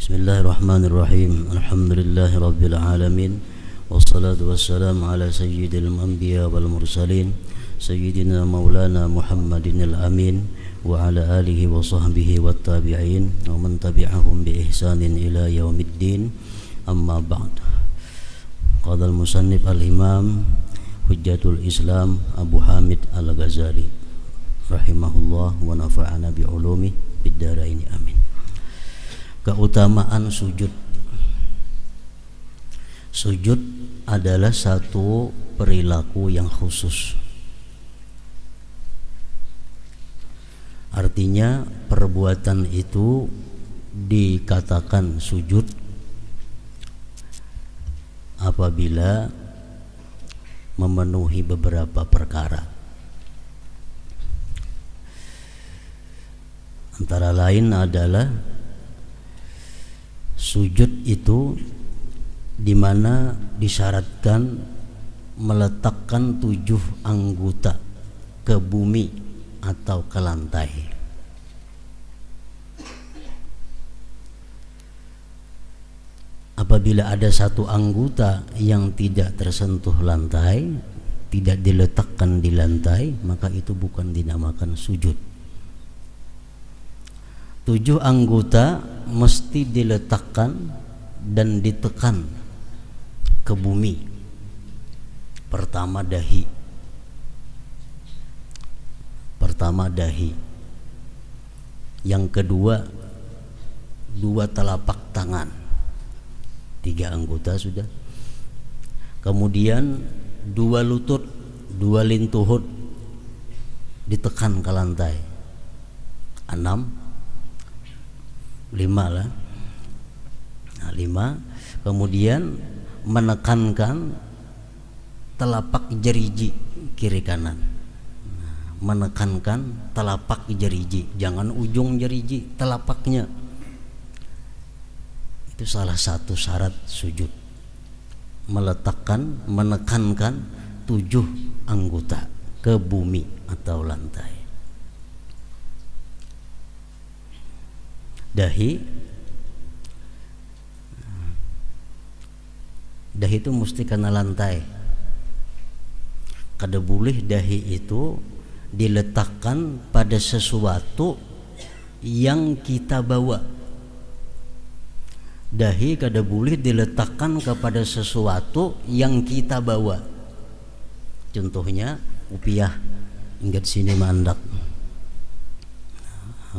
Bismillahirrahmanirrahim. Alhamdulillahirabbil alamin. Wassalatu wassalamu ala sayyidil anbiya wal mursalin sayyidina maulana Muhammadinil amin wa ala alihi wa sahbihi wat tabi'in wa man tabi'ahum bi ihsanin ila yaumiddin. Amma ba'd. Qala al-musannif al-imam Hujjatul Islam Abu Hamid Al-Ghazali rahimahullah wa nafa'ana bi ulumi bid darain amin. Keutamaan sujud. Sujud adalah satu perilaku yang khusus. Artinya perbuatan itu dikatakan sujud apabila memenuhi beberapa perkara. Antara lain adalah sujud itu di mana disyaratkan meletakkan 7 anggota ke bumi atau ke lantai. Apabila ada satu anggota yang tidak tersentuh lantai, tidak diletakkan di lantai, maka itu bukan dinamakan sujud. 7 anggota mesti diletakkan dan ditekan ke bumi. Pertama dahi. Yang kedua 2 telapak tangan. 3 anggota sudah. Kemudian 2 lutut, 2 lintuhut ditekan ke lantai. 6, 5 lah. 5. Kemudian menekankan telapak jeriji kiri kanan. Menekankan telapak jeriji, jangan ujung jeriji, telapaknya. Itu salah satu syarat sujud. Menekankan 7 anggota ke bumi atau lantai. Dahi itu mesti kena lantai. Kada boleh dahi itu diletakkan pada sesuatu yang kita bawa. Dahi kada boleh diletakkan kepada sesuatu yang kita bawa. Contohnya kopiah hingga sini mandak.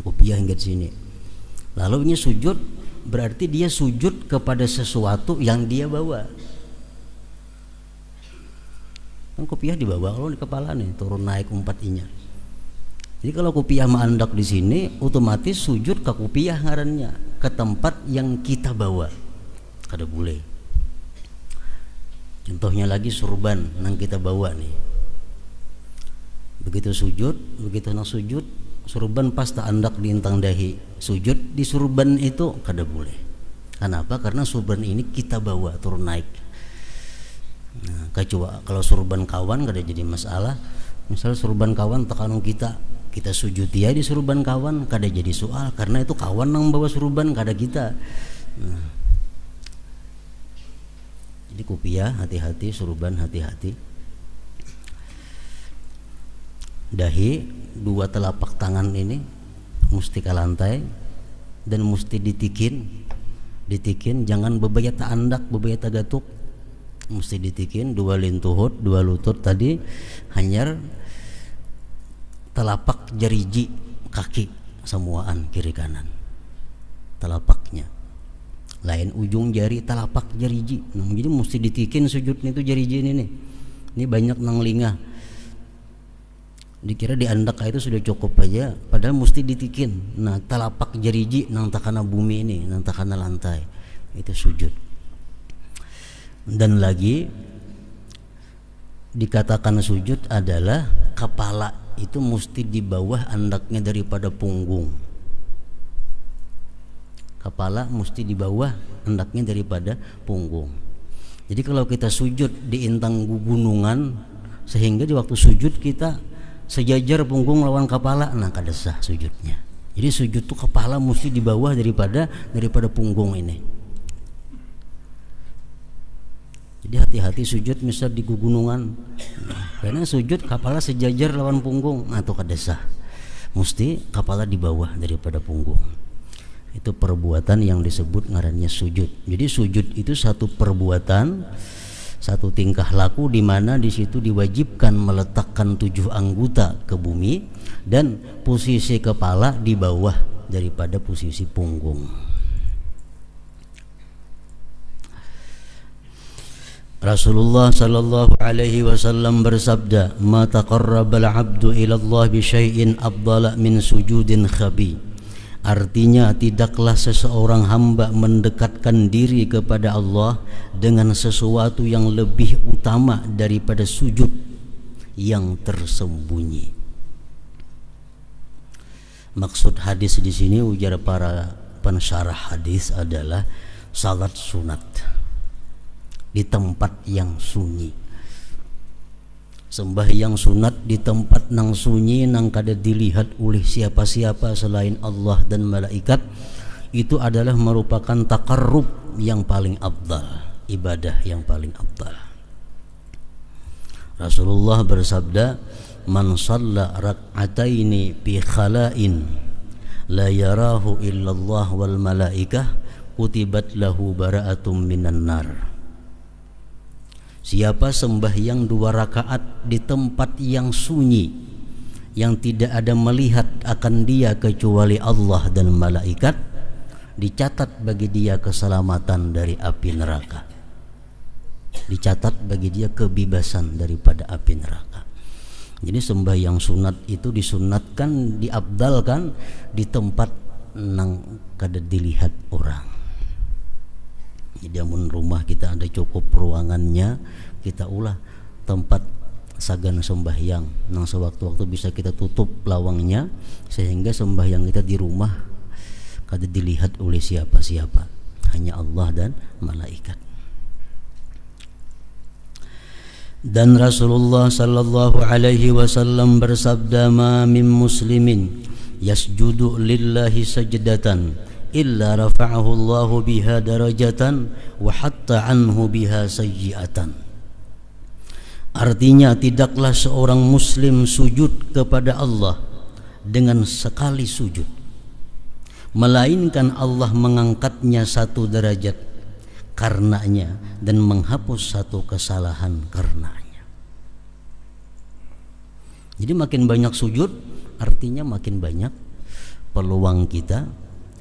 Kopiah hingga sini. Lalu ini sujud, berarti dia sujud kepada sesuatu yang dia bawa. Kan kopiah dibawa kalau di kepala nih, turun naik 4-nya. Jadi kalau kopiah mandak di sini, otomatis sujud ke kopiah ngarannya, ke tempat yang kita bawa. Kada boleh. Contohnya lagi surban yang kita bawa nih. Begitu sujud, surban pas tak andak di intang dahi, sujud di surban itu kada boleh. Kenapa? Karena surban ini kita bawa turun naik. Nah, kecuali kalau surban kawan kada jadi masalah. Misal surban kawan tekanung kita sujud dia di surban kawan kada jadi soal, karena itu kawan yang bawa surban kada kita. Nah, jadi kopiah hati-hati, surban hati-hati. Dahi 2 telapak tangan ini mesti ke lantai dan mesti ditikin, jangan bebayat andak, bebayat gatuk, mesti ditikin. 2 lintuhut, 2 lutut tadi, hanyar telapak jeriji kaki semuaan kiri kanan, telapaknya, lain ujung jari telapak jeriji. Nah, jadi mesti ditikin sujudnya itu jeriji ini nih. Ini banyak nang lingah. Dikira di andak itu sudah cukup aja, padahal mesti ditikin. Nah, telapak jeriji nang takana bumi ini, nang takana lantai, itu sujud. Dan lagi dikatakan sujud adalah kepala itu mesti di bawah andaknya daripada punggung. Kepala mesti di bawah andaknya daripada punggung. Jadi kalau kita sujud di intang gunungan, sehingga di waktu sujud kita sejajar punggung lawan kepala, nah kada sah sujudnya. Jadi sujud tuh kepala mesti di bawah daripada punggung ini. Jadi hati-hati sujud misal di gunungan, karena sujud kepala sejajar lawan punggung atau kadesah, mesti kepala di bawah daripada punggung. Itu perbuatan yang disebut ngarannya sujud. Jadi sujud itu satu perbuatan, satu tingkah laku di mana di situ diwajibkan meletakkan 7 anggota ke bumi dan posisi kepala di bawah daripada posisi punggung. Rasulullah sallallahu alaihi wasallam bersabda, "Ma taqarrabal 'abdu ila Allah bi syai'in afdala min sujudin khabi." Artinya tidaklah seseorang hamba mendekatkan diri kepada Allah dengan sesuatu yang lebih utama daripada sujud yang tersembunyi. Maksud hadis di sini ujar para pensyarah hadis adalah salat sunat di tempat yang sunyi. Sembahyang sunat di tempat nang sunyi nang kada dilihat oleh siapa-siapa selain Allah dan malaikat, itu adalah merupakan taqarrub yang paling afdal, ibadah yang paling afdal. Rasulullah bersabda, "Man shalla rak'ataini fi khala'in la yarahu illallah wal malaikah kutibat lahu bara'atum minan nar." Siapa sembahyang 2 rakaat di tempat yang sunyi, yang tidak ada melihat akan dia kecuali Allah dan malaikat, dicatat bagi dia keselamatan dari api neraka, dicatat bagi dia kebebasan daripada api neraka. Jadi sembahyang sunat itu disunatkan, diabdalkan di tempat nang kada dilihat orang. Jadi amun rumah kita ada cukup ruangannya, kita ulah tempat sagan sembahyang nang sewaktu-waktu bisa kita tutup lawangnya sehingga sembahyang kita di rumah kada dilihat oleh siapa-siapa, hanya Allah dan malaikat. Dan Rasulullah sallallahu alaihi wasallam bersabda, "Ma min muslimin yasjudu lillahi sajdatan illa rafa'ahu Allahu biha darajatan wa hatta anhu biha sayyi'atan." Artinya tidaklah seorang muslim sujud kepada Allah dengan sekali sujud, melainkan Allah mengangkatnya 1 derajat karenanya dan menghapus 1 kesalahan karenanya. Jadi makin banyak sujud artinya makin banyak peluang kita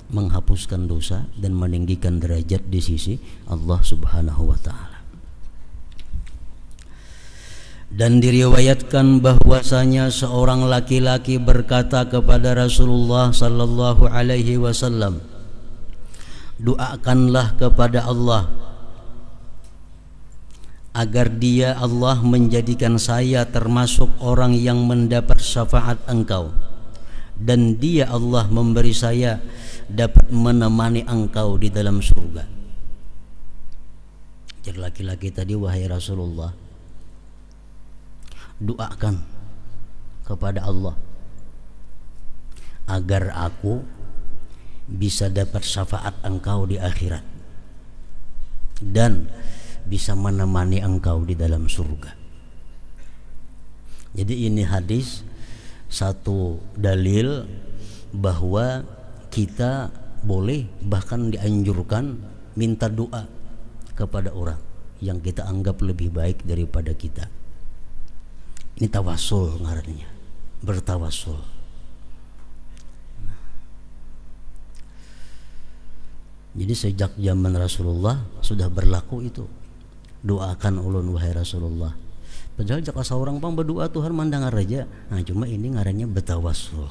menghapuskan dosa dan meninggikan derajat di sisi Allah Subhanahu wa taala. Dan diriwayatkan bahwasanya seorang laki-laki berkata kepada Rasulullah sallallahu alaihi wasallam, "Doakanlah kepada Allah agar dia Allah menjadikan saya termasuk orang yang mendapat syafaat engkau, dan dia Allah memberi saya dapat menemani engkau di dalam surga." Jadi laki-laki tadi, "Wahai Rasulullah, doakan kepada Allah agar aku bisa dapat syafaat engkau di akhirat dan bisa menemani engkau di dalam surga." Jadi ini hadis satu dalil bahwa kita boleh bahkan dianjurkan minta doa kepada orang yang kita anggap lebih baik daripada kita. Ini tawasul ngarannya, bertawasul. Jadi sejak zaman Rasulullah sudah berlaku itu, doakan ulun wahai Rasulullah. Padahal jika seorang pang berdoa Tuhan mandang raja. Nah cuma ini ngarannya bertawasul.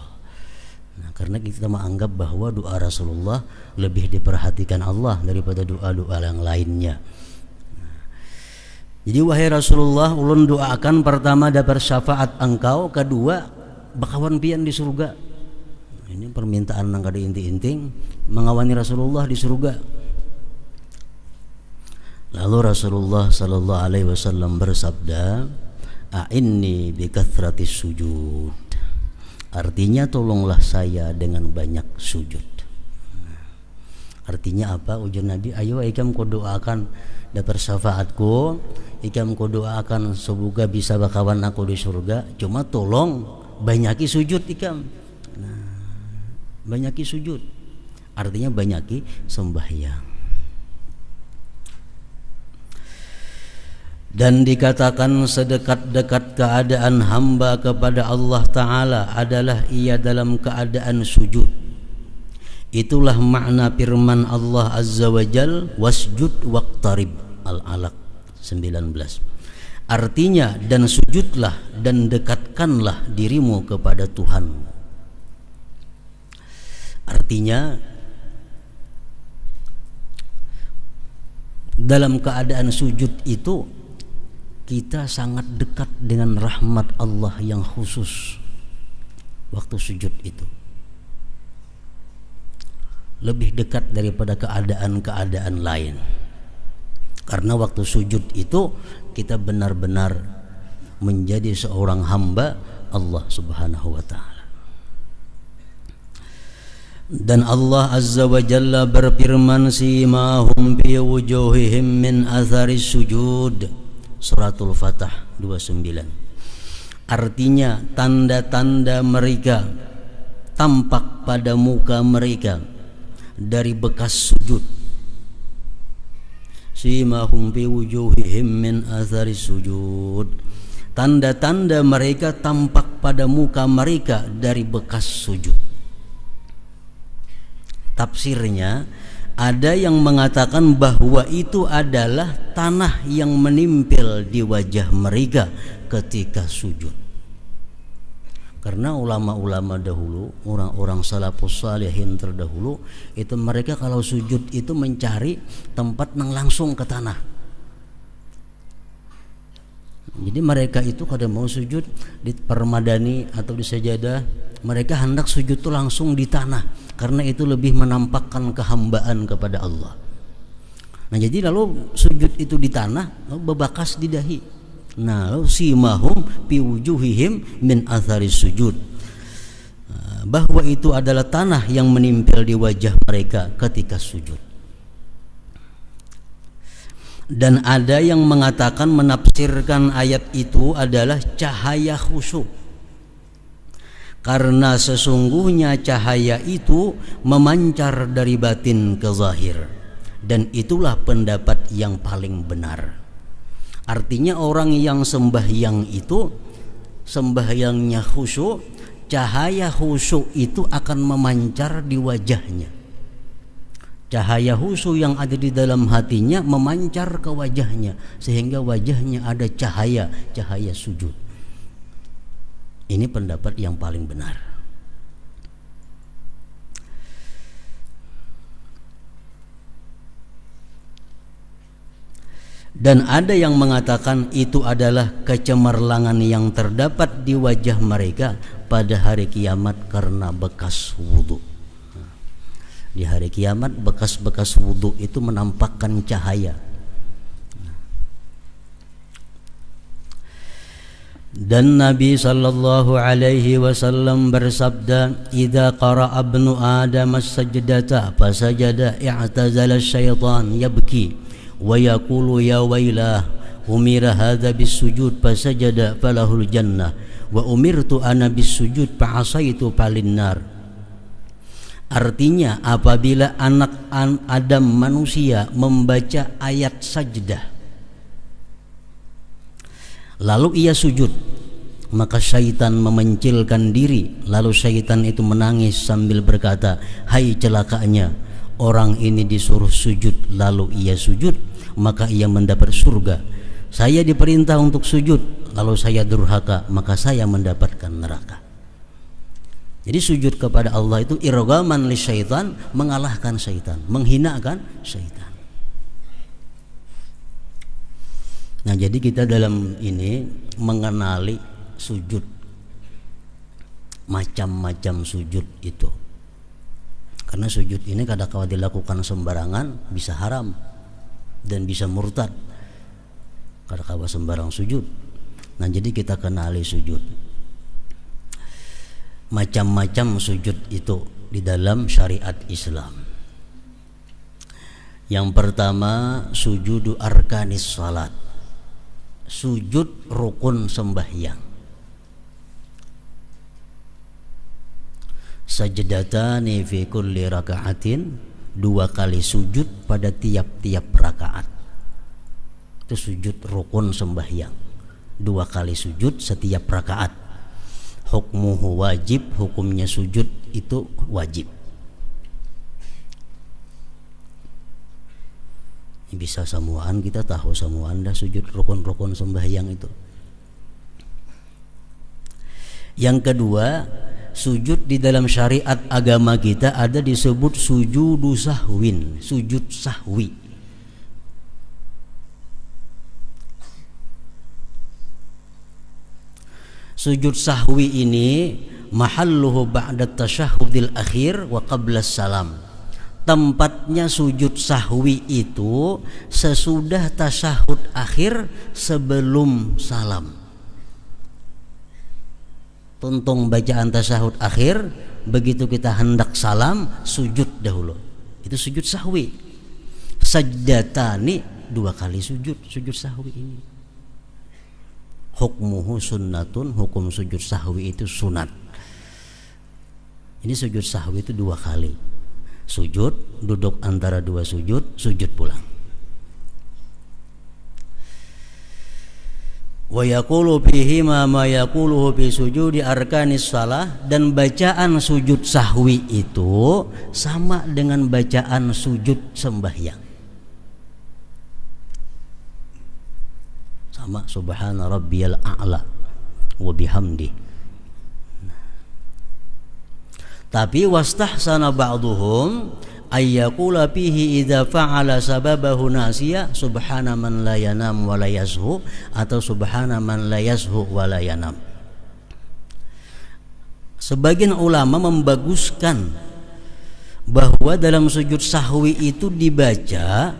Nah, karena kita menganggap bahwa doa Rasulullah lebih diperhatikan Allah daripada doa-doa yang lainnya. Jadi wahai Rasulullah, ulun doakan pertama dapat syafaat engkau, kedua bakawan pian di surga. Ini permintaan nang kada inti-inting mengawani Rasulullah di surga. Lalu Rasulullah sallallahu alaihi wasallam bersabda, "A'inni bi kathratis sujud." Artinya tolonglah saya dengan banyak sujud. Artinya apa? Ujar Nabi, ayo ikam ko doakan dapat syafaatku, ikam ko doakan semoga bisa bakawan aku di surga. Cuma tolong banyaki sujud ikam. Nah, banyaki sujud. Artinya banyaki sembahyang. Dan dikatakan sedekat-dekat keadaan hamba kepada Allah Ta'ala adalah ia dalam keadaan sujud. Itulah makna firman Allah Azza wa Jal, wasjud waqtarib, Al-Alaq 19. Artinya, dan sujudlah dan dekatkanlah dirimu kepada Tuhan. Artinya, dalam keadaan sujud itu kita sangat dekat dengan rahmat Allah yang khusus waktu sujud itu, lebih dekat daripada keadaan-keadaan lain. Karena waktu sujud itu kita benar-benar menjadi seorang hamba Allah Subhanahu wa Ta'ala. Dan Allah Azza wa Jalla berfirman, simahum bi wujuhihim min atharis sujud, Suratul Fatah 29. Artinya tanda-tanda mereka tampak pada muka mereka dari bekas sujud. Simahum fi wujuhihim min athari sujud. Tanda-tanda mereka tampak pada muka mereka dari bekas sujud. Tafsirnya, ada yang mengatakan bahwa itu adalah tanah yang menimpil di wajah mereka ketika sujud. Karena ulama-ulama dahulu, orang-orang salafus salihin terdahulu, itu mereka kalau sujud itu mencari tempat yang langsung ke tanah. Jadi mereka itu kalau mau sujud di permadani atau di sajadah, mereka hendak sujud itu langsung di tanah, karena itu lebih menampakkan kehambaan kepada Allah. Nah, jadi lalu sujud itu di tanah, lalu bebakas di dahi. Nah, lalu simahum fi wujuhihim min athari sujud, bahwa itu adalah tanah yang menimpil di wajah mereka ketika sujud. Dan ada yang mengatakan, menafsirkan ayat itu adalah cahaya khusyuk, karena sesungguhnya cahaya itu memancar dari batin ke zahir, dan itulah pendapat yang paling benar. Artinya orang yang sembahyang itu, sembahyangnya khusyuk, cahaya khusyuk itu akan memancar di wajahnya. Cahaya khusyuk yang ada di dalam hatinya memancar ke wajahnya, sehingga wajahnya ada cahaya sujud. Ini pendapat yang paling benar. Dan ada yang mengatakan itu adalah kecemerlangan yang terdapat di wajah mereka pada hari kiamat karena bekas wudhu. Di hari kiamat bekas-bekas wudhu itu menampakkan cahaya. Dan Nabi sallallahu alaihi wasallam bersabda, "Idza qara'a ibnu Adam as-sajdata fasajada i'tazala asy-syaitan yabki wa yaqulu ya wailah umira hadza bis-sujud fasajada falahul jannah wa umirtu ana bis-sujud fa asaitu falinnar." Artinya, apabila anak Adam manusia membaca ayat sajdah lalu ia sujud, maka syaitan memencilkan diri, lalu syaitan itu menangis sambil berkata, "Hai celakanya, orang ini disuruh sujud lalu ia sujud, maka ia mendapat surga. Saya diperintah untuk sujud, lalu saya durhaka, maka saya mendapatkan neraka." Jadi sujud kepada Allah itu irghaman li syaitan, mengalahkan syaitan, menghinakan syaitan. Nah, jadi kita dalam ini mengenali sujud, macam-macam sujud itu. Karena sujud ini kadang-kala dilakukan sembarangan bisa haram dan bisa murtad. Kadang-kala sembarang sujud. Nah, jadi kita kenali sujud. macam-macam sujud itu di dalam syariat Islam. Yang pertama, sujudu arkanis salat, sujud rukun sembahyang. Sajdatani fi kulli raka'atin, 2 kali sujud pada tiap-tiap rakaat. Itu sujud rukun sembahyang, 2 kali sujud setiap rakaat. Hukmuhu wajib, hukumnya sujud itu wajib. Bisa samuan, kita tahu samuan dah sujud rukun-rukun sembahyang itu. Yang kedua, sujud di dalam syariat agama kita ada disebut sujudu sahwin, sujud sahwi. Sujud sahwi ini mahalluhu ba'da tasyahhudil akhir wa qabla salam. Tempatnya sujud sahwi itu sesudah tasyahud akhir, sebelum salam. Tuntung bacaan tasyahud akhir, begitu kita hendak salam, sujud dahulu. Itu sujud sahwi. Sajdatani, 2 kali sujud sahwi ini. Hukmuhu sunnatun, hukum sujud sahwi itu sunat. Ini sujud sahwi itu 2 kali. Sujud, duduk antara 2 sujud, sujud pulang. Wa yaqulu fihi ma yaquluhu fi sujudi arkanis shalah, dan bacaan sujud sahwi itu sama dengan bacaan sujud sembahyang. Sama, subhana rabbiyal a'la wa bihamdi. Tapi wastahsana ba'duhum ayyaqula fihi idza fa'ala sababahu nasiya subhana man la yanam wa la yazhu, atau subhana man la yazhu wa la yanam. Sebagian ulama membaguskan bahwa dalam sujud sahwi itu dibaca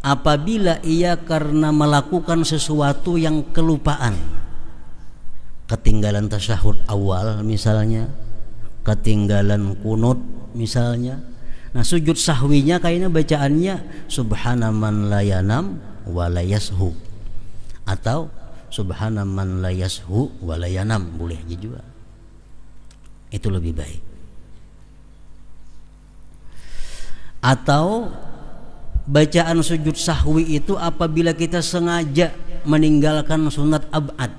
apabila ia karena melakukan sesuatu yang kelupaan, ketinggalan tasyahud awal misalnya, ketinggalan kunut misalnya. Nah, sujud sahwinya kayaknya bacaannya subhana man la yanam wa la yashu, atau subhana man la yashu wa la yanam, boleh juga. Itu lebih baik. Atau bacaan sujud sahwi itu apabila kita sengaja meninggalkan sunat ab'ad.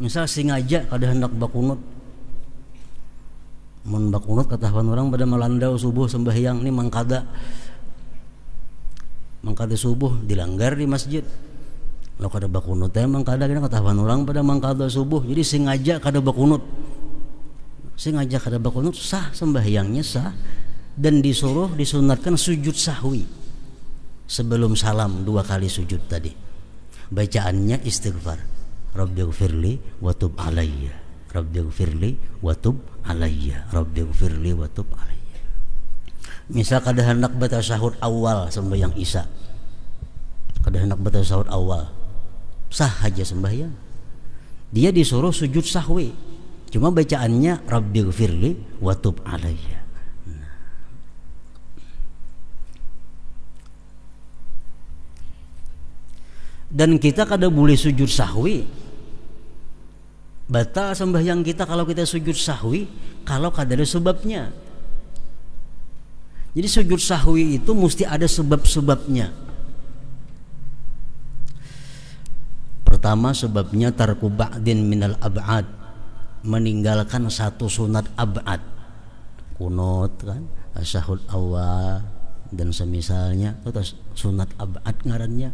Misal sengaja kada hendak bakunut, mun bakunut katahuan orang pada melandau subuh sembahyang ini mangkada subuh dilanggar di masjid. Lo kada bakunut teh mangkada kena katahuan orang pada mangkada subuh, jadi sengaja kada bakunut. Sengaja kada bakunut sah, sembahyangnya sah, dan disuruh disunatkan sujud sahwi sebelum salam 2 kali sujud tadi. Bacaannya istighfar, Rabbighfirli wa tub alayya, Rabbighfirli wa tub alayya, Rabbighfirli wa tub alayya. Misal kada hendak baca tasyahud awal sembahyang Isya, kada hendak baca tasyahud awal, sah aja sembahyang. Dia disuruh sujud sahwi, cuma bacaannya Rabbighfirli wa tub alayya. Dan kita kada boleh sujud sahwi, batal sembahyang kita kalau kita sujud sahwi kalau kada ada sebabnya. Jadi sujud sahwi itu mesti ada sebab-sebabnya. Pertama, sebabnya tarku ba'din minal ab'ad, meninggalkan satu sunat ab'ad, kunut kan, tasyahud awal dan semisalnya, atau sunat ab'ad ngarannya.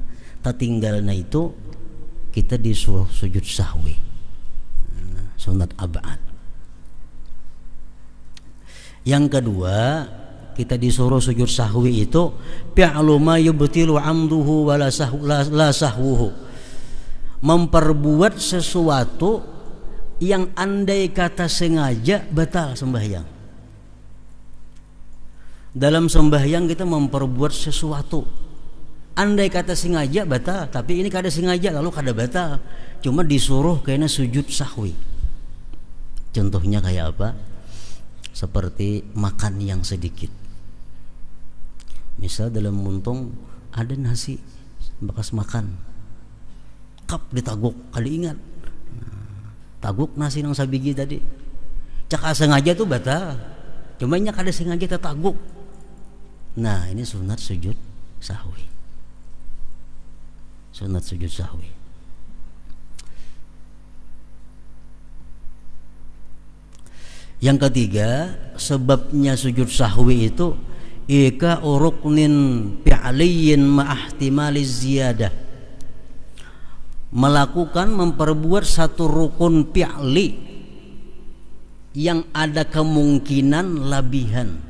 Tinggalnya itu kita disuruh sujud sahwi, sunat ab'ad. Yang kedua, kita disuruh sujud sahwi itu fi'lu ma yubtilu 'amduhu wa la sahwuhu, memperbuat sesuatu yang andai kata sengaja batal sembahyang. Dalam sembahyang kita memperbuat sesuatu, Andai kata sengaja batal, tapi ini kada sengaja lalu kada batal. Cuma disuruh kena sujud sahwi. Contohnya kayak apa? Seperti makan yang sedikit. Misal dalam muntung ada nasi bekas makan, kap ditaguk, kada ingat. Taguk nasi nang sabigi tadi. Cak sengaja tuh batal. Cuma nya kada sengaja tertaguk. Nah, ini sunat sujud sahwi. Sunat sujud sahwi. Yang ketiga, sebabnya sujud sahwi itu ika ruknin fi'liyin ma'ahtimaliz ziyadah. Melakukan, memperbuat satu rukun fi'li yang ada kemungkinan labihan.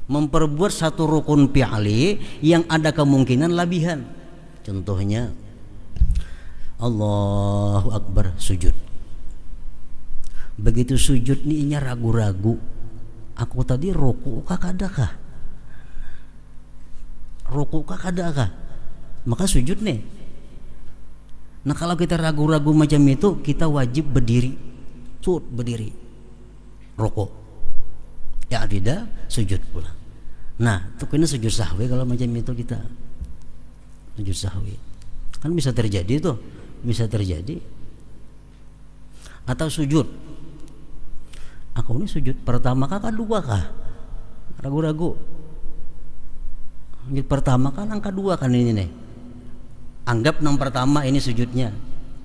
Memperbuat satu rukun fi'li yang ada kemungkinan labihan. Contohnya Allahu Akbar, sujud. Begitu sujud nih ragu-ragu, aku tadi ruku kah kadakah? Ruku kah kadakah? Maka sujud nih. Nah, kalau kita ragu-ragu macam itu, kita wajib berdiri. Berdiri. Ruku. Ya tidak, sujud pula. Nah, itu kena sujud sahwi kalau macam itu kita. Sujud sahwi. Kan bisa terjadi tuh, bisa terjadi. Atau sujud. Aku ini sujud pertama kah kedua kah? Ragu-ragu. Sujud pertama kah nang kedua kan ini nih. Anggap nang pertama ini sujudnya.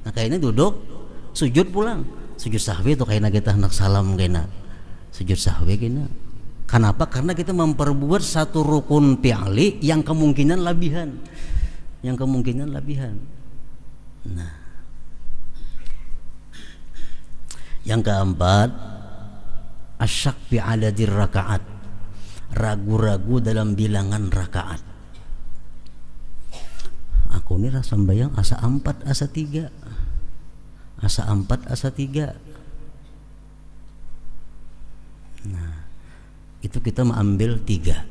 Nah, kayaknya duduk, sujud pulang. Sujud sahwi itu kayaknya kita hendak salam kayaknya. Sujud sahwi kayaknya. Kenapa? Karena kita memperbuat satu rukun fi'li yang kemungkinan labihan. Yang kemungkinan labihan. Nah, yang keempat, asyak fi adadir rakaat. Ragu-ragu dalam bilangan rakaat. Aku ini rasa sembahyang asa 4 asa 3. Asa 4 asa 3. Nah, itu kita mengambil 3.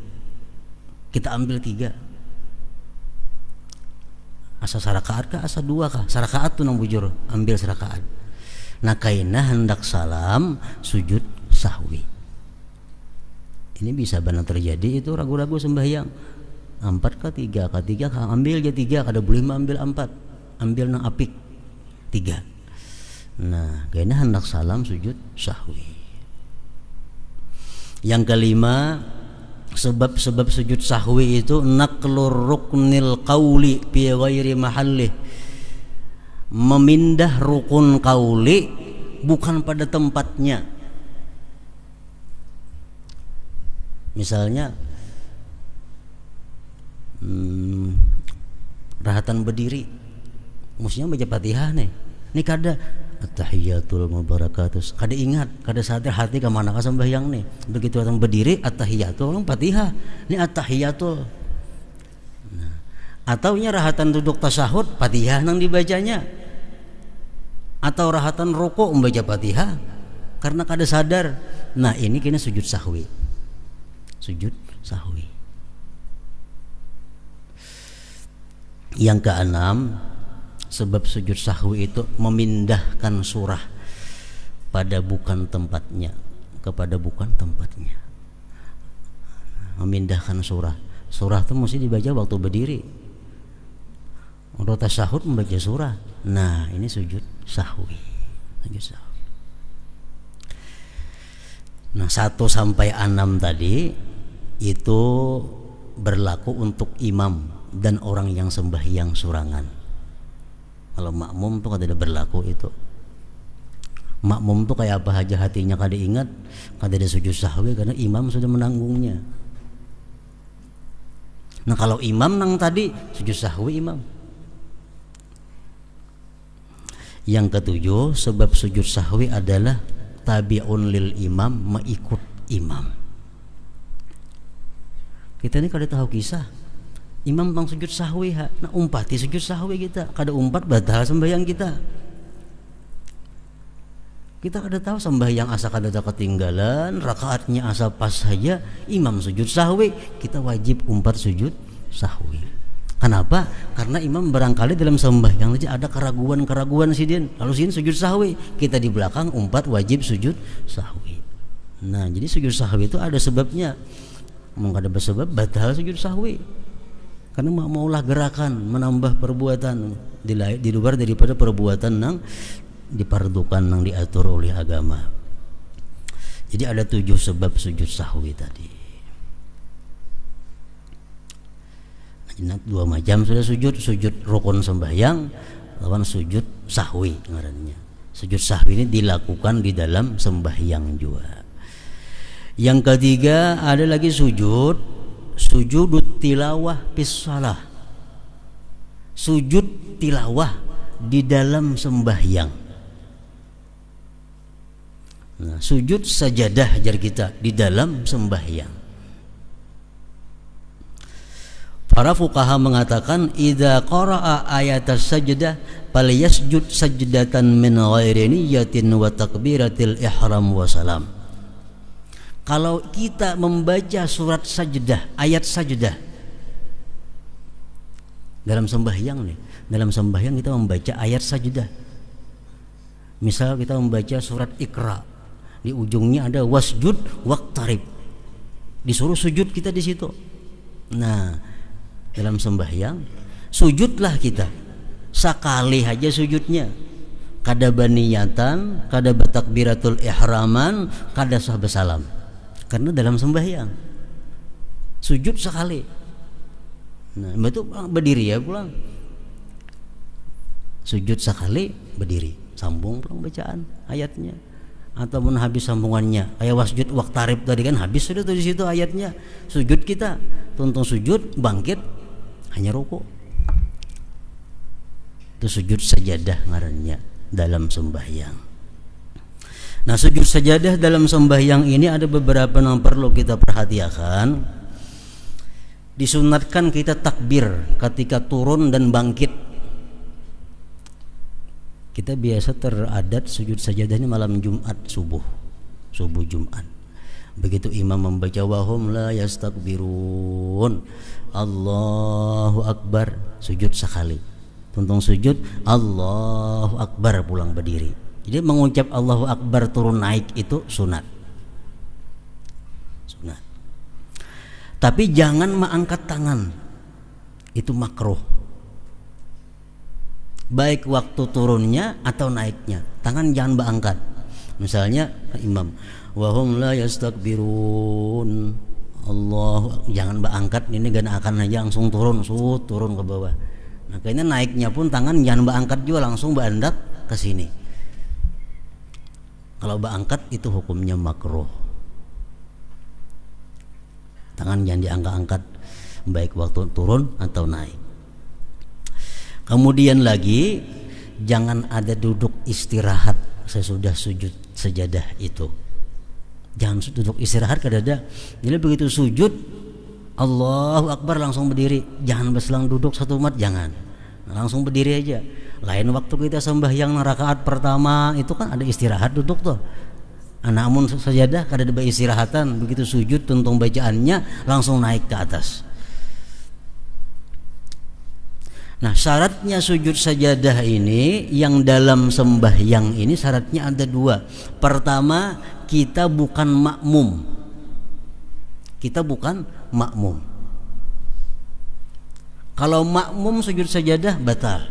Kita ambil 3. Asa sarakaat kah asa 2 kah? Sarakaat tuh nang bujur, ambil sarakaat. Nah, kaina hendak salam sujud sahwi. Ini bisa benar terjadi itu ragu-ragu sembahyang. 4 kah 3 kah? 3 kah? Ambil aja 3, kada boleh ambil 4. Ambil nang apik 3. Nah, kaina hendak salam sujud sahwi. Yang kelima, sebab-sebab sujud sahwi itu naqlur ruknil qauli fi ghairi mahallih. Memindah rukun qauli bukan pada tempatnya. Misalnya rahatan berdiri, mestinya baca Fatihah nih. Ini kada at-tahiyatul mubarakatus. Kada ingat, kada sadar hati ke mana ka sembahyang nih. Begitu orang berdiri at-tahiyatul, orang Fatihah. Ini at-tahiyatul. Nah, atau nya rahatan duduk tasyahud, Fatihah nang dibacanya. Atau rahatan rukuk membaca Fatihah karena kada sadar. Nah, ini kena sujud sahwi. Sujud sahwi. Yang keenam, sebab sujud sahwi itu memindahkan surah pada bukan tempatnya, kepada bukan tempatnya. Memindahkan surah. Surah itu mesti dibaca waktu berdiri. Untuk tasyahud membaca surah. Nah, ini sujud sahwi. Sujud sahwi. Nah, 1 sampai 6 tadi itu berlaku untuk imam dan orang yang sembahyang surangan. Kalau makmum tuh kada berlaku itu. Makmum tuh kayak apa aja hatinya kada ingat, kada ada sujud sahwi karena imam sudah menanggungnya. Nah, kalau imam nang tadi sujud sahwi imam. Yang ketujuh, sebab sujud sahwi adalah tabi'un lil imam, mengikut imam. Kita ini kada tahu kisah imam bang sujud sahwi, nah umpati sujud sahwi kita, kada umpat batal sembahyang kita. Kita kada tahu sembahyang asa kada ketinggalan, rakaatnya asa pas saja, imam sujud sahwi, kita wajib umpat sujud sahwi. Kenapa? Karena imam barangkali dalam sembahyang aja ada keraguan-keraguan sidin, lalu sidin sujud sahwi, kita di belakang umpat wajib sujud sahwi. Nah, jadi sujud sahwi itu ada sebabnya. Mau kada bersebab batal sujud sahwi. Karena maulah gerakan menambah perbuatan di luar daripada perbuatan yang dipardukan yang diatur oleh agama. Jadi ada 7 sebab sujud sahwi tadi. Nah, 2 macam sudah sujud rukun sembahyang lawan sujud sahwi ngarannya. Sujud sahwi ini dilakukan di dalam sembahyang juga. Yang ketiga ada lagi sujud tilawah fis shalah. Sujud tilawah di dalam sembahyang. Nah, sujud sajadah ajar kita di dalam sembahyang. Para fuqaha mengatakan idza qara'a ayatas sajdah falyasjud sajdatan min ghairi niyyatin wa takbiratil ihram wa salam. Kalau kita membaca surat sajdah, ayat sajdah dalam sembahyang nih, dalam sembahyang kita membaca ayat sajdah. Misal kita membaca surat Iqra, di ujungnya ada wasjud waqtarib, disuruh sujud kita di situ. Nah, dalam sembahyang sujudlah kita sekali aja sujudnya, kada baniyatan, kada batakbiratul ihraman, kada sah bersalam, karena dalam sembahyang sujud sekali. Nah, betul berdiri ya pulang, sujud sekali berdiri, sambung pulang bacaan ayatnya. Ataupun habis sambungannya kayak wasjud waqtarib tadi kan habis sudah tuh di situ ayatnya, sujud kita tuntung sujud bangkit hanya rukuk. Itu sujud sajadah ngarannya dalam sembahyang. Nah, sujud sajadah dalam sembahyang ini ada beberapa yang perlu kita perhatikan. Disunatkan kita takbir ketika turun dan bangkit. Kita biasa teradat sujud sajadah ini malam Jumat subuh Jumat. Begitu imam membaca wahum la yastakbirun, Allahu Akbar, sujud sekali. Tuntung sujud Allahu Akbar pulang berdiri. Jadi mengucap Allahu Akbar turun naik itu sunat. Tapi jangan mengangkat tangan, itu makruh. Baik waktu turunnya atau naiknya, tangan jangan berangkat. Misalnya imam wahum la yastakbirun, Allah, jangan berangkat, ini gak akan aja langsung turun ke bawah. Nah, kayaknya naiknya pun tangan jangan berangkat juga, langsung berandak ke sini. Kalau berangkat itu hukumnya makruh. Tangan jangan diangkat-angkat baik waktu turun atau naik. Kemudian lagi jangan ada duduk istirahat sesudah sujud sajadah itu. Jangan duduk istirahat kadada. Jadi begitu sujud Allahu Akbar langsung berdiri. Jangan berselang duduk 1 menit, jangan. Langsung berdiri aja. Lain waktu kita sembahyang rakaat pertama itu kan ada istirahat duduk tuh. Namun sajadah kadada beristirahatan, begitu sujud tuntung bacaannya langsung naik ke atas. Nah, syaratnya sujud sajadah ini yang dalam sembahyang ini syaratnya ada 2. Pertama, kita bukan makmum. Kalau makmum sujud sajadah batal.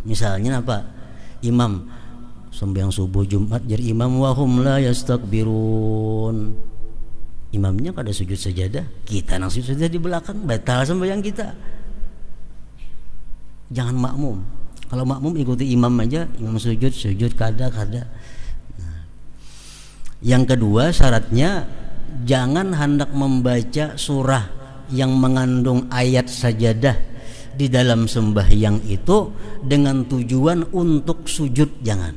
Misalnya apa? Imam sembahyang subuh Jumat jadi imam wahum la yastakbirun. Imamnya kada sujud sajadah, kita nang sujud sajadah di belakang, batal sembahyang kita. Jangan makmum. Kalau makmum ikuti imam aja, imam sujud kada. Nah, yang kedua syaratnya jangan hendak membaca surah yang mengandung ayat sajadah di dalam sembahyang itu dengan tujuan untuk sujud, jangan.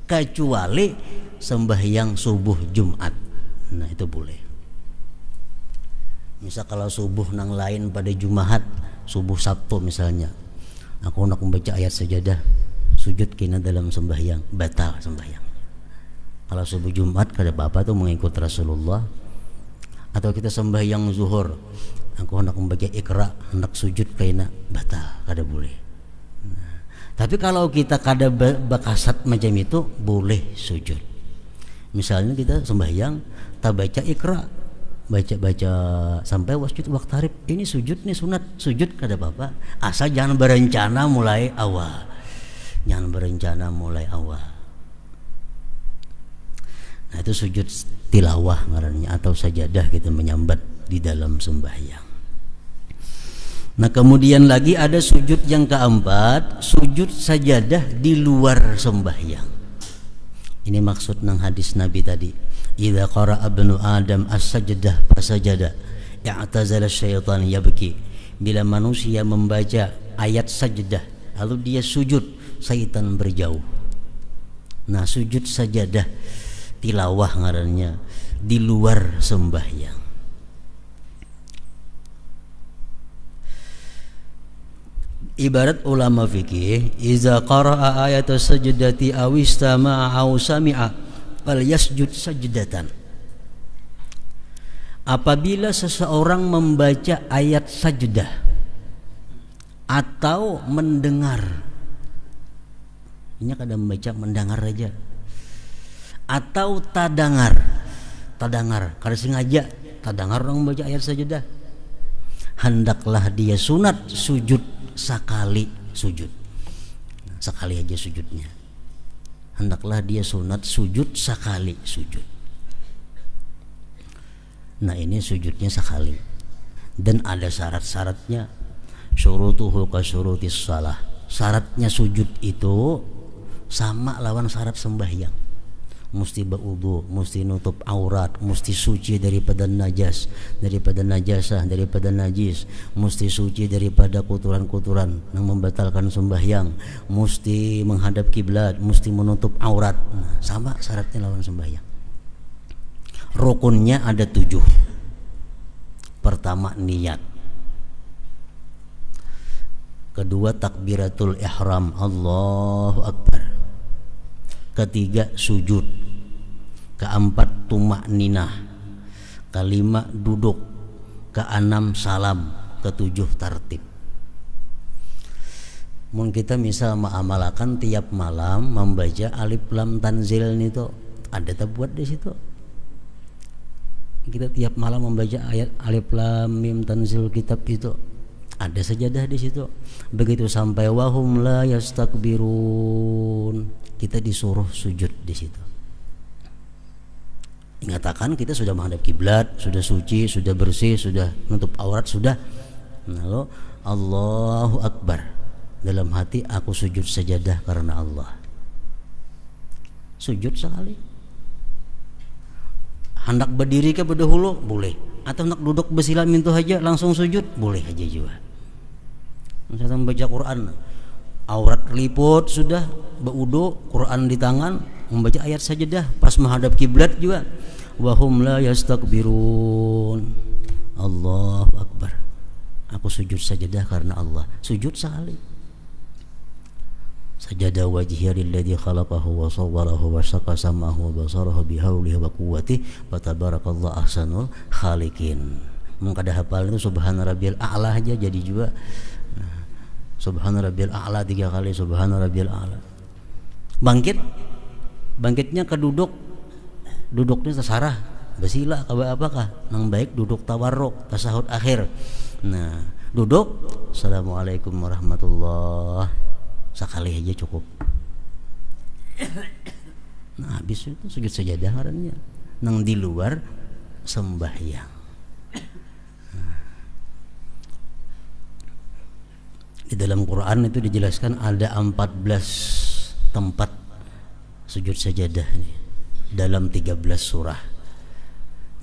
Kecuali sembahyang subuh Jumat. Nah, itu boleh. Misal kalau subuh nang lain pada Jumat, subuh Sabtu misalnya, aku nak membaca ayat sajadah, sujud kena dalam sembahyang, batal sembahyang. Kalau subuh Jumat kada apa-apa tuh mengikut Rasulullah. Atau kita sembahyang zuhur, aku hendak membaca Iqra, hendak sujud kaina batal, kada boleh. Nah, tapi kalau kita kada bakasat macam itu boleh sujud. Misalnya kita sembahyang, tak baca Iqra, baca sampai wasjud waqtarib, ini sujud nih sunat, sujud kada apa-apa, asal jangan berencana mulai awal. Jangan berencana mulai awal. Nah, itu sujud tilawah ngarannya atau sajadah kita menyambat di dalam sembahyang. Nah, kemudian lagi ada sujud yang keempat, sujud sajadah di luar sembahyang. Ini maksud nang hadis Nabi tadi. Idza qara'a ibnu Adam as-sajdah fasajada, i'tazala syaitan yabki. Bila manusia membaca ayat sajdah lalu dia sujud, syaitan berjauh. Nah, sujud sajadah tilawah ngarannya di luar sembahyang. Ibarat ulama fikih, iza qara'a ayat sajdati aw istama'a aw sami'a fal yasjud sajdatan. Apabila seseorang membaca ayat sajdah atau mendengar, ini kadang membaca mendengar aja, atau tadangar kada sengaja tadangar orang membaca ayat sajdah, hendaklah dia sunat sujud sekali sujud. Sekali aja sujudnya, hendaklah dia sunat sujud sekali sujud. Nah, ini sujudnya sekali dan ada syarat-syaratnya. Syurutuhu ka syurutis shalah, syaratnya sujud itu sama lawan syarat sembahyang. Mesti berwudu, mesti nutup aurat, mesti suci daripada najas, daripada najasah, daripada najis, mesti suci daripada kotoran-kotoran yang membatalkan sembahyang, mesti menghadap kiblat, mesti menutup aurat. Nah, sama syaratnya lawan sembahyang. Rukunnya ada 7. Pertama niat, kedua takbiratul ihram, Allahu Akbar, ketiga sujud, keempat tumakninah, kelima duduk, keenam salam, ketujuh tartib. Mun kita misal mengamalkan tiap malam membaca alif lam tanzil itu ada terbuat di situ. Kita tiap malam membaca ayat alif lam mim tanzil kitab itu ada sajadah di situ. Begitu sampai wahum la yastakbirun, kita disuruh sujud di situ. Ingatakan kita sudah menghadap kiblat, sudah suci, sudah bersih, sudah nutup aurat, sudah. Lalu Allahu Akbar, dalam hati aku sujud sajadah karena Allah. Sujud sekali. Hendak berdiri ke berdahulu boleh, atau hendak duduk bersila mintu aja langsung sujud boleh aja juga. Misalnya membaca Quran, aurat liput sudah, berwudu, Quran di tangan, membaca ayat sajadah pas menghadap kiblat juga. Wahum la yastakbirun, Allahu Akbar, aku sujud sajadah karena Allah. Sujud sekali. Sajada wajhiya lilladzi khalaqahu wa sawwarahu wa syaqa samahu wa basarahu bihaulihi wa quwwatihi wa tabarakallahu ahsanul khaliqin. Mun kada hafal itu subhana rabbiyal a'la aja jadi juga. Subhana rabbiyal a'la 3 kali, subhana rabbiyal a'la. Bangkitnya ke duduknya tasarah basila apakah nang baik duduk tawarruk tasahud akhir. Nah, duduk assalamualaikum warahmatullahi sekali aja cukup. Nah, habis itu sujud sajadah karena nang di luar sembahyang. Di dalam Quran itu dijelaskan ada 14 tempat sujud sajadah ini dalam 13 surah.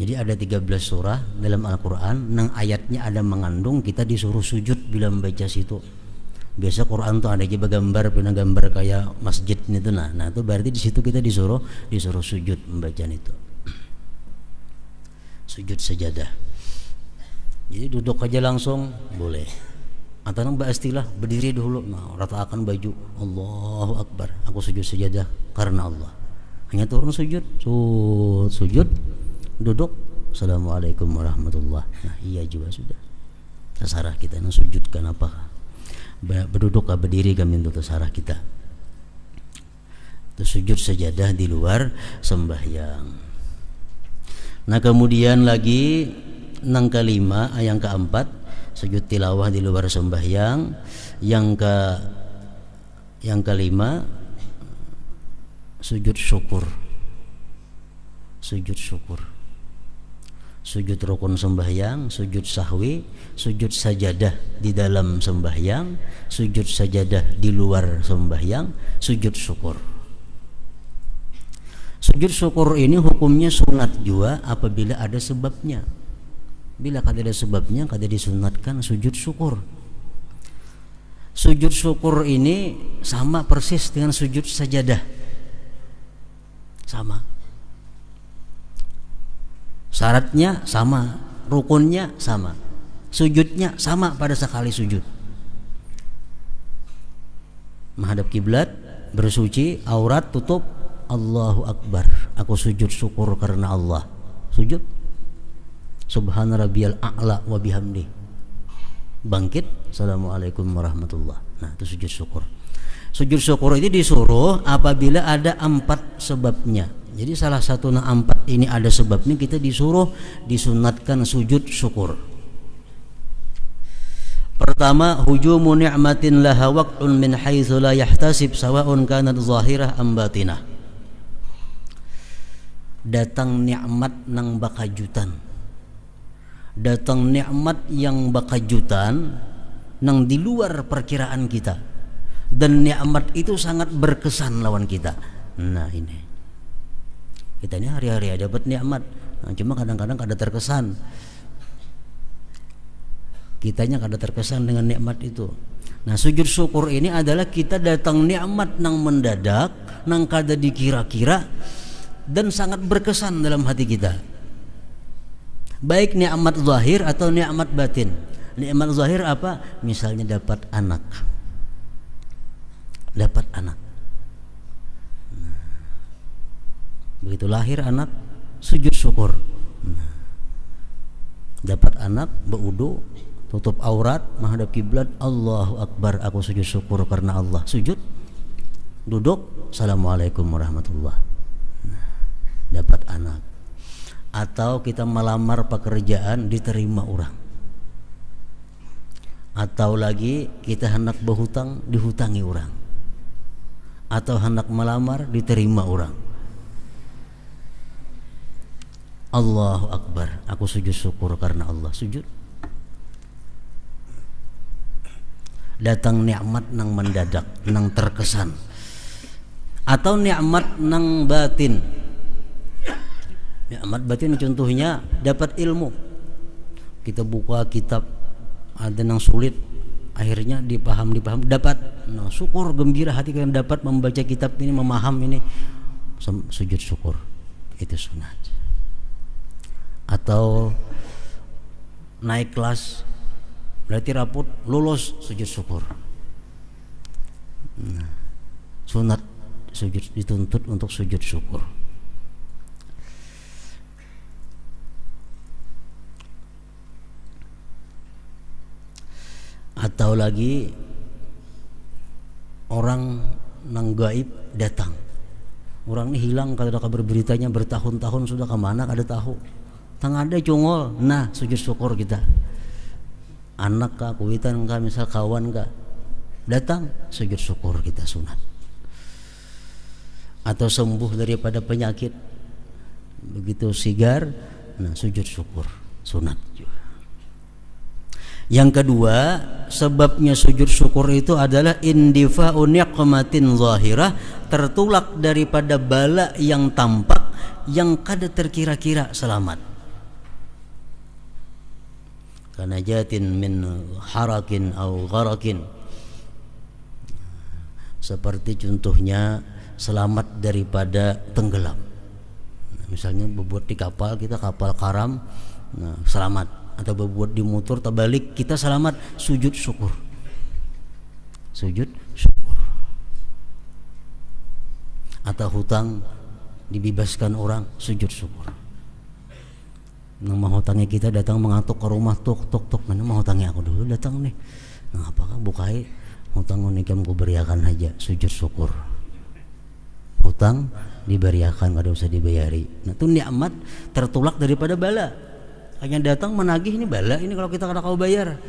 Jadi ada 13 surah dalam Al-Quran nang ayatnya ada mengandung kita disuruh sujud bila membaca situ. Biasa Quran tuh ada juga gambar kayak masjid itu, nah itu berarti di situ kita disuruh sujud membaca itu. Sujud sajadah. Jadi duduk aja langsung boleh. Atau nang istilah berdiri dulu, nah ratakan baju, Allahu Akbar, aku sujud sajadah karena Allah. hanya turun sujud, sujud, duduk, assalamualaikum warahmatullah. Nah iya juga sudah terserah kita nak sujudkan apa, berduduk atau berdiri kami untuk terserah kita. Itu sujud sajadah di luar sembahyang. Nah kemudian lagi yang kelima, yang keempat, sujud tilawah di luar sembahyang. Yang kelima, sujud syukur. Sujud syukur. Sujud rukun sembahyang, sujud sahwi, sujud sajadah di dalam sembahyang, sujud sajadah di luar sembahyang, sujud syukur. Sujud syukur ini hukumnya sunat juga apabila ada sebabnya. Bila kada ada sebabnya, kada disunatkan sujud syukur. Sujud syukur ini sama persis dengan sujud sajadah. Sama. Syaratnya sama, rukunnya sama, sujudnya sama pada sekali sujud. Menghadap kiblat, bersuci, aurat tutup, Allahu Akbar. Aku sujud syukur karena Allah. Sujud. Subhana rabbiyal a'la wa bihamdi. Bangkit, assalamualaikum warahmatullah. Nah, itu sujud syukur. Sujud syukur ini disuruh apabila ada 4 sebabnya. Jadi salah satu 4 ini ada sebabnya, kita disuruh, disunatkan sujud syukur. Pertama, hujumu ni'matin laha waqtun min haitsu la yahtasib sawa'un kanat zahirah am batinah. Datang nikmat nang bakajutan. Datang nikmat yang bakajutan nang di luar perkiraan kita. Dan nikmat itu sangat berkesan lawan kita. Nah ini. Kita ini hari-hari dapat nikmat, nah, cuma kadang-kadang kada terkesan. Kitanya kada terkesan dengan nikmat itu. Nah, sujud syukur ini adalah kita datang nikmat nang mendadak, nang kada dikira-kira, dan sangat berkesan dalam hati kita. Baik nikmat zahir atau nikmat batin. Nikmat zahir apa? Misalnya dapat anak. Dapat anak. Begitu lahir anak, sujud syukur. Dapat anak, berwudu, tutup aurat, menghadap kiblat, Allahu Akbar, aku sujud syukur karena Allah. Sujud, duduk, assalamualaikum warahmatullah. Dapat anak. Atau kita melamar pekerjaan, diterima orang. Atau lagi kita hendak berhutang, dihutangi orang. Atau hendak melamar, diterima orang. Allahu Akbar, aku sujud syukur karena Allah. Sujud. Datang nikmat nang mendadak, nang terkesan. Atau nikmat nang batin. Nikmat batin contohnya dapat ilmu. Kita buka kitab, ada nang sulit, akhirnya dipaham, dapat. Nah, syukur, gembira hati kalian dapat membaca kitab ini, memaham ini. Sujud syukur. Itu sunat. Atau naik kelas, berarti rapot, lulus, sujud syukur. Nah, sunat sujud, dituntut untuk sujud syukur. Atau lagi orang nang gaib datang. Orang ini hilang, kalau ada kabar beritanya bertahun-tahun sudah, kemana kada tahu. Tang ada congol, nah sujud syukur kita. Anak kah, kuitan kah, misal kawan kah, datang, sujud syukur kita, sunat. Atau sembuh daripada penyakit, begitu sigar, nah sujud syukur, sunat juga. Yang kedua, sebabnya sujud syukur itu adalah indifa'u niqmatin zahirah, tertolak daripada bala yang tampak, yang kada terkira-kira selamat. Karena jatin min harakin au gharakin, seperti contohnya selamat daripada tenggelam. Misalnya berbuat di kapal, kita kapal karam, nah, selamat. Atau berbuat di motor terbalik, kita selamat, sujud syukur. Sujud syukur. Atau hutang dibebaskan orang, sujud syukur. Nang mau hutangnya kita datang mengatuk ke rumah, tuk mana mau hutangnya aku dulu datang nih. Nah apakah bukai hutang ini kamu kuberiakan aja, sujud syukur. Hutang diberiakan, kada usah dibayari. Nah itu nikmat tertolak daripada bala. Hanya datang menagih, ini bala ini kalau kita kada kau bayar.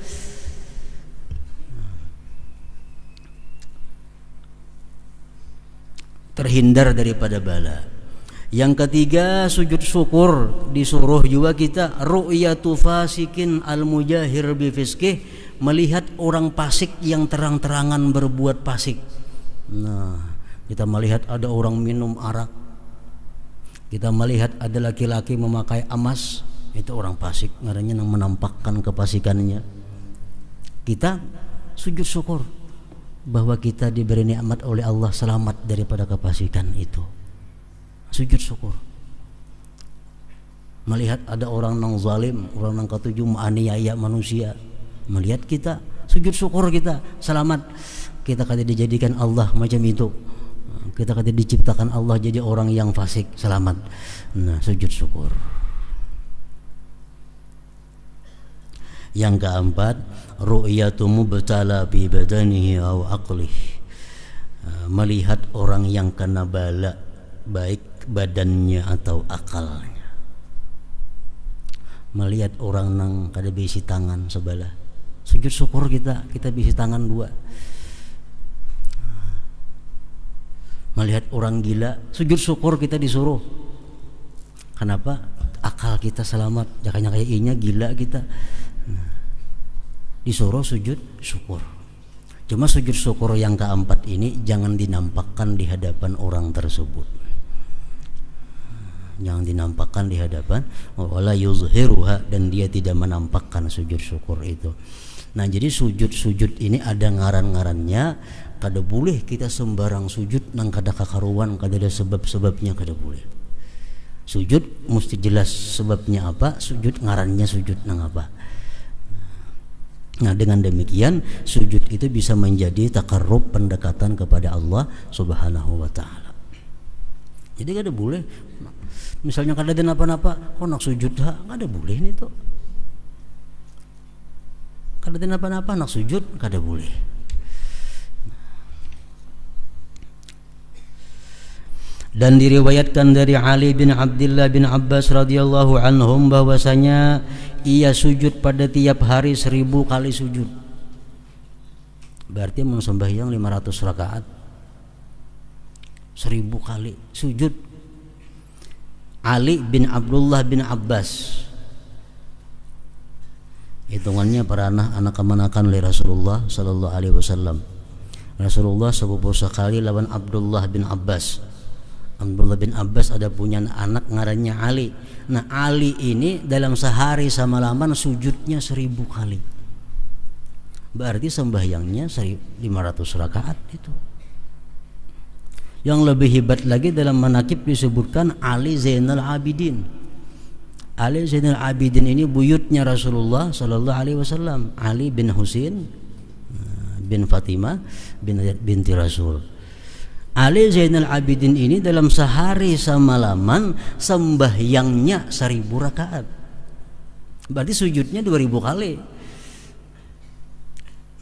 Terhindar daripada bala. Yang ketiga, sujud syukur disuruh juga kita ru'yatu fasikin al-mujahir bifiskih, melihat orang fasik yang terang-terangan berbuat fasik. Nah, kita melihat ada orang minum arak, kita melihat ada laki-laki memakai emas, itu orang fasik, ngarannya yang menampakkan kefasikannya. Kita sujud syukur bahwa kita diberi nikmat oleh Allah, selamat daripada kefasikan itu. Sujud syukur. Melihat ada orang nang zalim, orang nang ketujuh menganiaya manusia, melihat kita, sujud syukur kita selamat. Kita kada dijadikan Allah macam itu. Kita kada diciptakan Allah jadi orang yang fasik, selamat. Nah, sujud syukur. Yang keempat, ru'yatu mubtala bi badanihi aw aqlihi, melihat orang yang kena bala, baik badannya atau akalnya. Melihat orang nang kada bisi tangan sebelah, sujud syukur kita bisi tangan dua. Melihat orang gila, sujud syukur kita disuruh. Kenapa? Akal kita selamat, jangan kayak inya gila kita. Disuruh sujud syukur. Cuma sujud syukur yang keempat ini jangan dinampakkan di hadapan orang tersebut. Jangan dinampakkan di hadapan, wala yuzhiruha, dan dia tidak menampakkan sujud syukur itu. Nah, jadi sujud-sujud ini ada ngaran-ngarannya. Kada boleh kita sembarang sujud nang kada kakaruan, kada ada sebab-sebabnya, kada boleh. Sujud mesti jelas sebabnya apa, sujud ngarannya sujud nang apa. Nah, dengan demikian sujud itu bisa menjadi takarrub, pendekatan kepada Allah Subhanahu wa taala. Jadi kada boleh misalnya kada ada napa-napa, kok nak sujud ha, kada boleh nih tuh. Kada ada napa-napa nak sujud, kada boleh. Dan diriwayatkan dari Ali bin Abdullah bin Abbas radhiyallahu anhum bahwasanya ia sujud pada tiap hari 1000 kali sujud. Berarti sembahyang 500 rakaat, 1000 kali sujud. Ali bin Abdullah bin Abbas, hitungannya para anak kemanakan oleh Rasulullah sallallahu alaihi wasallam. Rasulullah sepupu sekali lawan Abdullah bin Abbas. Abdullah bin Abbas ada punya anak ngarannya Ali. Nah, Ali ini dalam sehari semalaman sujudnya 1000 kali. Berarti sembahyangnya 500 rakaat itu. Yang lebih hebat lagi dalam manaqib disebutkan Ali Zainal Abidin. Ali Zainal Abidin ini buyutnya Rasulullah sallallahu alaihi wasallam, Ali bin Husain bin Fatimah binti Rasul. Ali Zainal Abidin ini dalam sehari semalaman sembahyangnya 1000 rakaat. Berarti sujudnya 2000 kali.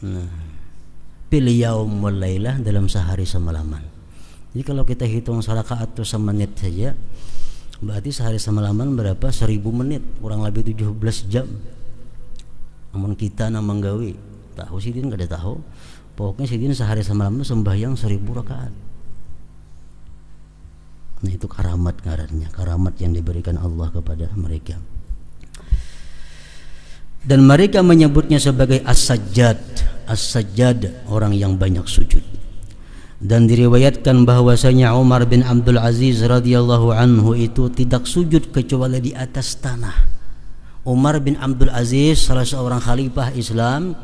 Nah, bil yaum wal lailah, dalam sehari semalaman. Jadi kalau kita hitung rakaat itu semenit saja, berarti sehari semalaman berapa? 1000 menit, kurang lebih 17 jam. Namun kita nang menggawi, tahu sih din kada tahu. Pokoknya sidin sehari semalaman sembahyang 1000 rakaat. Nah, itu karamat ngarannya, karamat yang diberikan Allah kepada mereka. Dan mereka menyebutnya sebagai as-sajjad. As-sajjad, orang yang banyak sujud. Dan diriwayatkan bahwasanya Umar bin Abdul Aziz radhiyallahu anhu itu tidak sujud kecuali di atas tanah. Umar bin Abdul Aziz salah seorang khalifah Islam.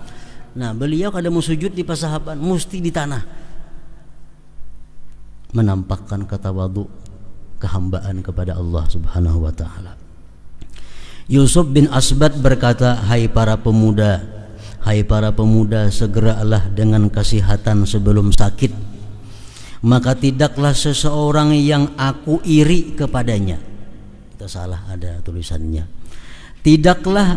Nah, beliau kada mau sujud di pasahaban, mesti di tanah. Menampakkan ketawadu, kehambaan kepada Allah Subhanahu wa taala. Yusuf bin Asbat berkata, hai para pemuda, segeralah dengan kesehatan sebelum sakit. maka tidaklah seseorang yang aku iri kepadanya. Itu salah, ada tulisannya. Tidaklah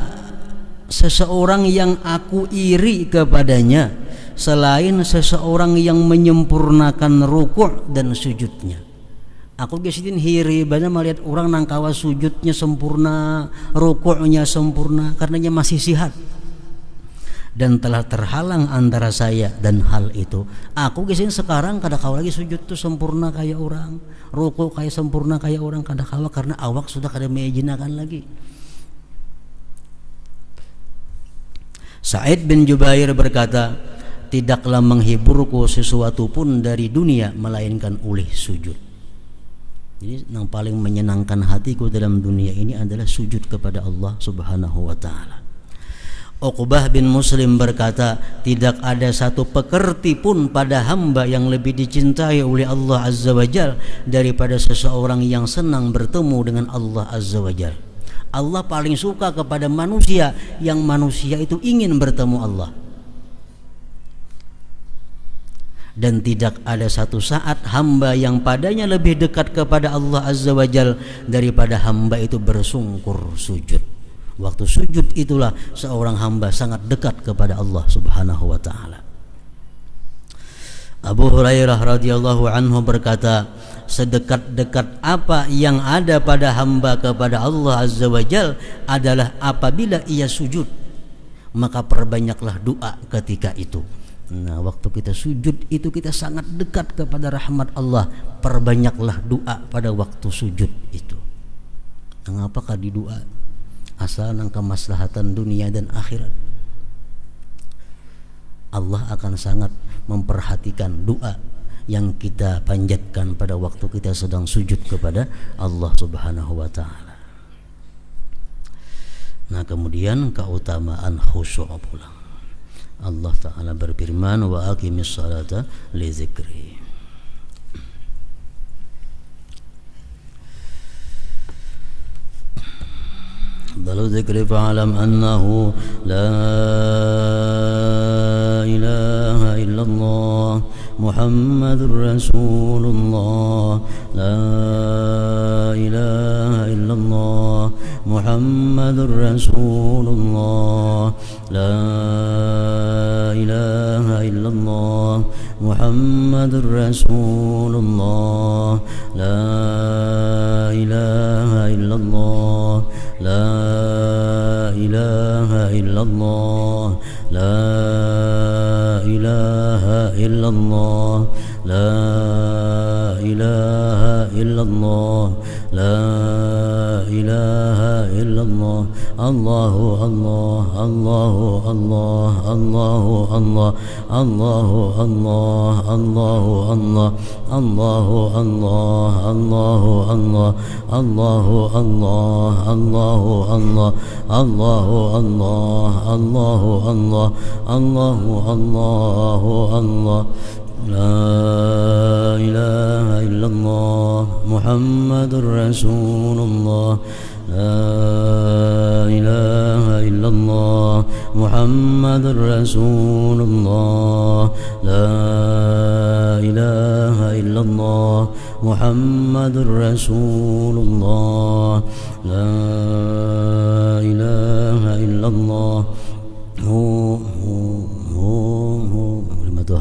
seseorang yang aku iri kepadanya selain seseorang yang menyempurnakan rukuk dan sujudnya. Aku gesidin hiri banyak melihat orang nangkawa sujudnya sempurna, rukuknya sempurna, karenanya masih sihat. Dan telah terhalang antara saya dan hal itu. Aku gesidin sekarang kada kawa lagi sujud tuh sempurna kayak orang, rukuk kayak sempurna kayak orang, kada kawa karena awak sudah kada mengijinakan lagi. Sa'id bin Jubair berkata, tidaklah menghiburku sesuatu pun dari dunia melainkan oleh sujud. Jadi yang paling menyenangkan hatiku dalam dunia ini adalah sujud kepada Allah Subhanahu wa taala. Uqbah bin Muslim berkata, tidak ada satu pekerti pun pada hamba yang lebih dicintai oleh Allah Azza wa Jalla daripada seseorang yang senang bertemu dengan Allah Azza wa Jalla. Allah paling suka kepada manusia yang manusia itu ingin bertemu Allah. Dan tidak ada satu saat hamba yang padanya lebih dekat kepada Allah Azza wa Jalla daripada hamba itu bersungkur sujud. Waktu sujud itulah seorang hamba sangat dekat kepada Allah Subhanahu wa taala. Abu Hurairah radhiyallahu anhu berkata, sedekat-dekat apa yang ada pada hamba kepada Allah Azza wa Jalla adalah apabila ia sujud, maka perbanyaklah doa ketika itu. Nah, waktu kita sujud itu kita sangat dekat kepada rahmat Allah. Perbanyaklah doa pada waktu sujud itu. Mengapakah di doa? Asal nang kemaslahatan dunia dan akhirat. Allah akan sangat memperhatikan doa yang kita panjatkan pada waktu kita sedang sujud kepada Allah Subhanahu wa taala. Nah, kemudian keutamaan khusyuk pula. Allah Ta'ala berfirman, wa aqimis salata li dzikri. Balu dzikri fa'alam annahu la ilaha illallah Muhammadur Rasulullah, la ilaha illallah Muhammadur Rasulullah, la ilaha illallah Muhammadur Rasulullah, la ilaha illallah, la ilaha illallah, la ilaha illallah, la ilaha illallah, la ilaha illallah. Allahu Allah, Allahu Allah, Allahu Allah, Allahu Allah, Allahu Allah, Allahu Allah, Allahu Allah, Allahu Allah, Allahu Allah, Allahu Allah, Allahu Allah, Allahu Allahu Allah. La ilaha illallah Muhammadur Rasulullah, la ilaha illallah Muhammadur Rasulullah, la ilaha illallah Muhammadur Rasulullah, la ilaha illallah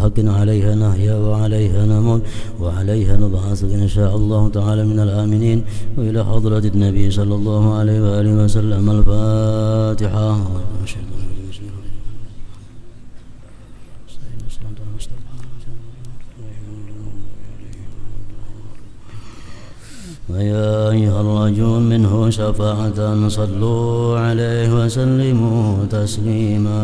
حق عليها نحيا وعليها نموت وعليها نبعث إن شاء الله تعالى من الآمنين. وإلى حضرة النبي صلى الله عليه وآله وسلم. الفاتحة. ويا أيها الرجل منه شفاعة صلوا عليه وسلموا تسليما.